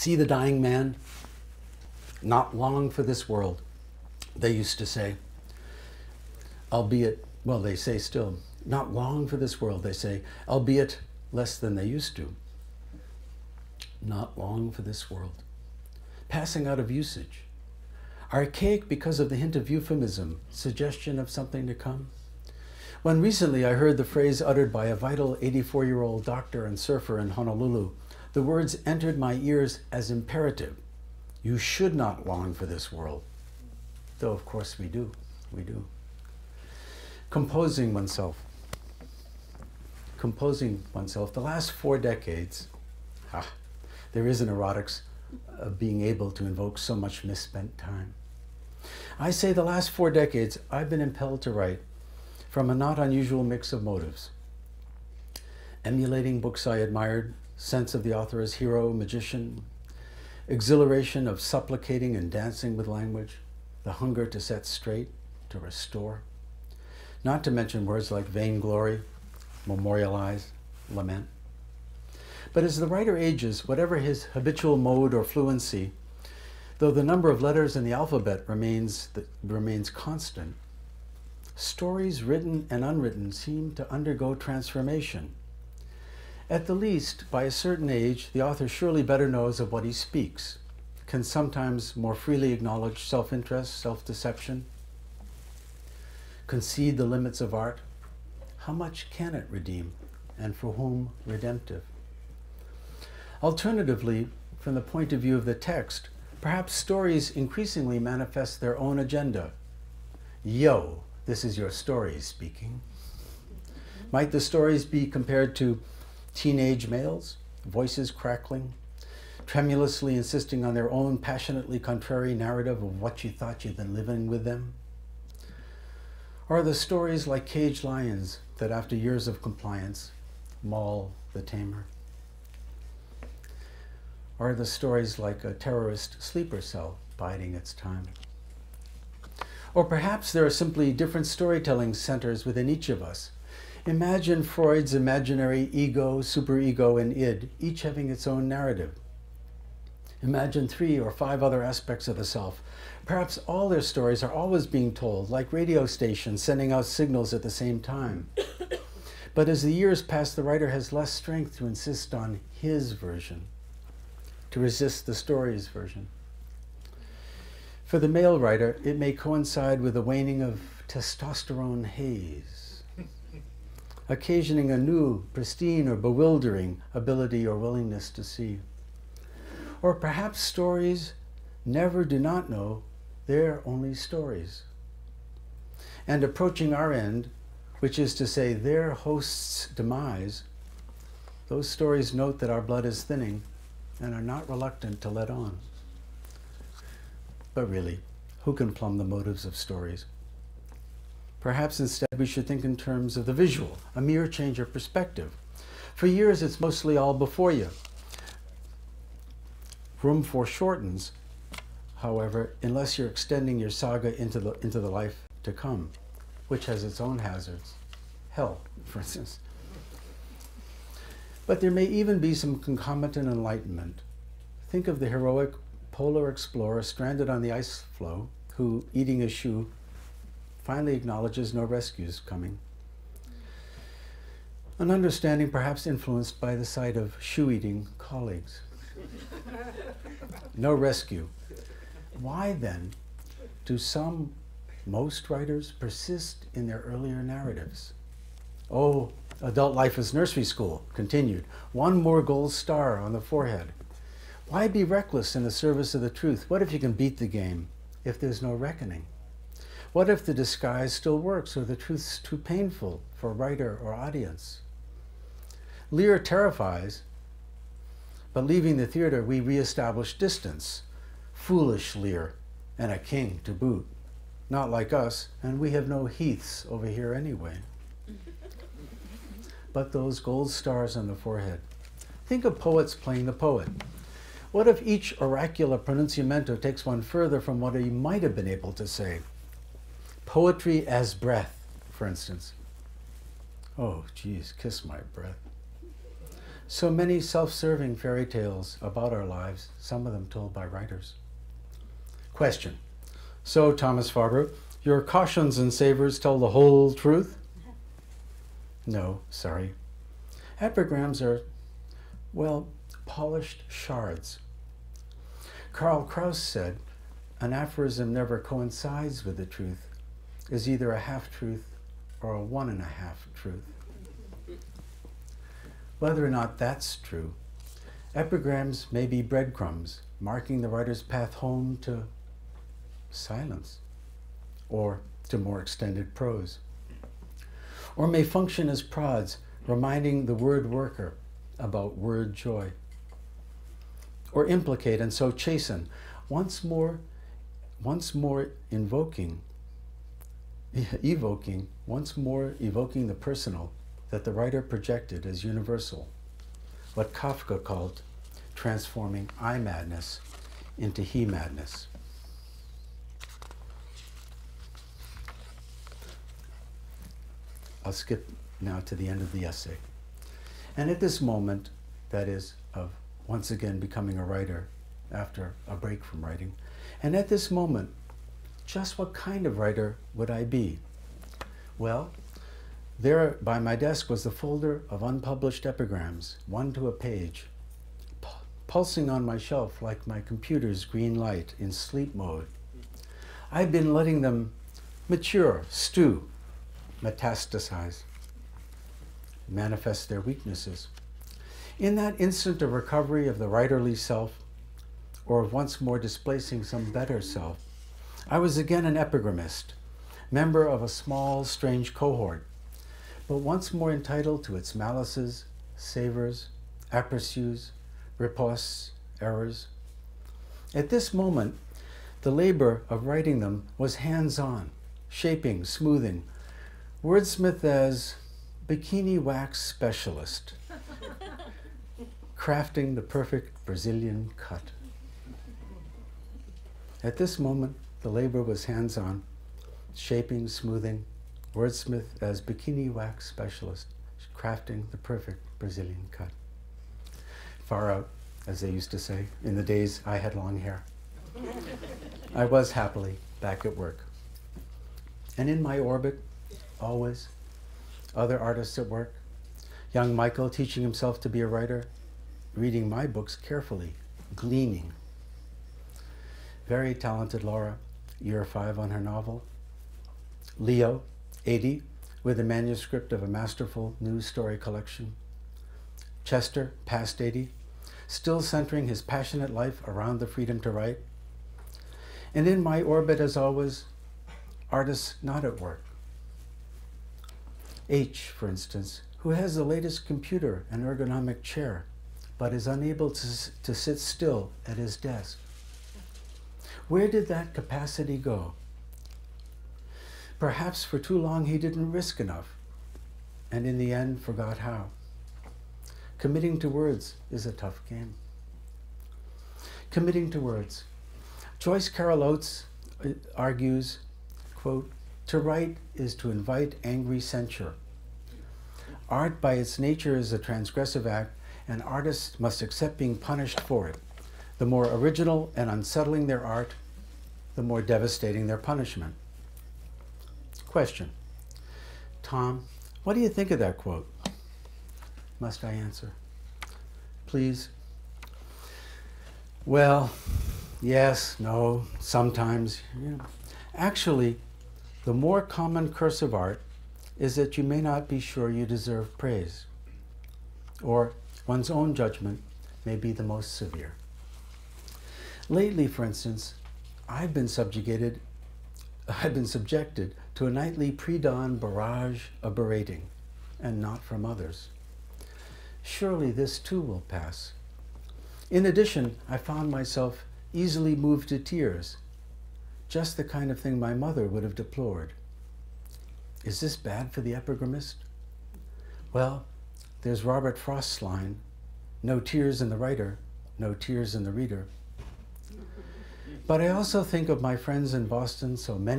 See the dying man? Not long for this world, they used to say. Albeit, well, they say still, not long for this world, they say, albeit less than they used to. Not long for this world. Passing out of usage. Archaic because of the hint of euphemism, suggestion of something to come. When recently I heard the phrase uttered by a vital 84-year-old doctor and surfer in Honolulu, the words entered my ears as imperative. You should not long for this world. Though, of course, we do. We do. Composing oneself. Composing oneself. The last 4 decades, there is an erotics of being able to invoke so much misspent time. I say the last 4 decades, I've been impelled to write from a not unusual mix of motives. Emulating books I admired, sense of the author as hero, magician, exhilaration of supplicating and dancing with language, the hunger to set straight, to restore. Not to mention words like vainglory, memorialize, lament. But as the writer ages, whatever his habitual mode or fluency, though the number of letters in the alphabet remains constant, stories written and unwritten seem to undergo transformation. At the least, by a certain age, the author surely better knows of what he speaks, can sometimes more freely acknowledge self-interest, self-deception, concede the limits of art. How much can it redeem, and for whom redemptive? Alternatively, from the point of view of the text, perhaps stories increasingly manifest their own agenda. Yo, this is your story speaking. Might the stories be compared to teenage males, voices crackling, tremulously insisting on their own passionately contrary narrative of what you thought you'd been living with them? Or are the stories like caged lions that after years of compliance maul the tamer? Or are the stories like a terrorist sleeper cell biding its time? Or perhaps there are simply different storytelling centers within each of us. Imagine Freud's imaginary ego, superego, and id, each having its own narrative. Imagine 3 or 5 other aspects of the self. Perhaps all their stories are always being told, like radio stations sending out signals at the same time. But as the years pass, the writer has less strength to insist on his version, to resist the story's version. For the male writer, it may coincide with the waning of testosterone haze, occasioning a new, pristine, or bewildering ability or willingness to see. Or perhaps stories never do not know they're only stories. And approaching our end, which is to say their host's demise, those stories note that our blood is thinning and are not reluctant to let on. But really, who can plumb the motives of stories? Perhaps instead we should think in terms of the visual, a mere change of perspective. For years it's mostly all before you. Room foreshortens, however, unless you're extending your saga into the life to come, which has its own hazards. Hell, for instance. But there may even be some concomitant enlightenment. Think of the heroic polar explorer stranded on the ice floe who, eating a shoe, finally acknowledges no rescues coming. An understanding perhaps influenced by the sight of shoe-eating colleagues. No rescue. Why then do most writers persist in their earlier narratives? Oh, adult life is nursery school, continued. One more gold star on the forehead. Why be reckless in the service of the truth? What if you can beat the game if there's no reckoning? What if the disguise still works or the truth's too painful for writer or audience? Lear terrifies, but leaving the theater we reestablish distance. Foolish Lear, and a king to boot. Not like us, and we have no Heaths over here anyway. But those gold stars on the forehead. Think of poets playing the poet. What if each oracular pronunciamento takes one further from what he might have been able to say? Poetry as breath, for instance. Oh, geez, kiss my breath. So many self-serving fairy tales about our lives, some of them told by writers. Question. So, Thomas Farber, your cautions and savors tell the whole truth? No, sorry. Epigrams are, well, polished shards. Karl Kraus said, an aphorism never coincides with the truth, is either a half-truth or a 1.5 truth. Whether or not that's true, epigrams may be breadcrumbs, marking the writer's path home to silence, or to more extended prose, or may function as prods, reminding the word worker about word joy, or implicate and so chasten, once more evoking the personal that the writer projected as universal, what Kafka called transforming I madness into he madness. I'll skip now to the end of the essay. And at this moment, that is, of once again becoming a writer after a break from writing, and at this moment, just what kind of writer would I be? Well, there by my desk was the folder of unpublished epigrams, one to a page, pulsing on my shelf like my computer's green light in sleep mode. I'd been letting them mature, stew, metastasize, manifest their weaknesses. In that instant of recovery of the writerly self, or of once more displacing some better self, I was again an epigrammist, member of a small, strange cohort, but once more entitled to its malices, savors, aperçus, ripostes, errors. At this moment, the labor of writing them was hands-on, shaping, smoothing, wordsmith as bikini wax specialist, crafting the perfect Brazilian cut. At this moment, the labor was hands-on, shaping, smoothing, wordsmith as bikini wax specialist, crafting the perfect Brazilian cut. Far out, as they used to say, in the days I had long hair. I was happily back at work. And in my orbit, always, other artists at work, young Michael teaching himself to be a writer, reading my books carefully, gleaning. Very talented Laura, year 5 on her novel. Leo, 80, with a manuscript of a masterful news story collection. Chester, past 80, still centering his passionate life around the freedom to write. And in my orbit, as always, artists not at work. H, for instance, who has the latest computer and ergonomic chair, but is unable to sit still at his desk. Where did that capacity go? Perhaps for too long he didn't risk enough, and in the end forgot how. Committing to words is a tough game. Committing to words. Joyce Carol Oates argues, quote, "To write is to invite angry censure. Art by its nature is a transgressive act, and artists must accept being punished for it. The more original and unsettling their art, the more devastating their punishment." Question. Tom, what do you think of that quote? Must I answer? Please. Well, yes, no, sometimes. Actually, the more common curse of art is that you may not be sure you deserve praise, or one's own judgment may be the most severe. Lately, for instance, I've been subjected to a nightly pre-dawn barrage of berating, and not from others. Surely this too will pass. In addition, I found myself easily moved to tears, just the kind of thing my mother would have deplored. Is this bad for the epigrammist? Well, there's Robert Frost's line, "No tears in the writer, no tears in the reader." But I also think of my friends in Boston, so many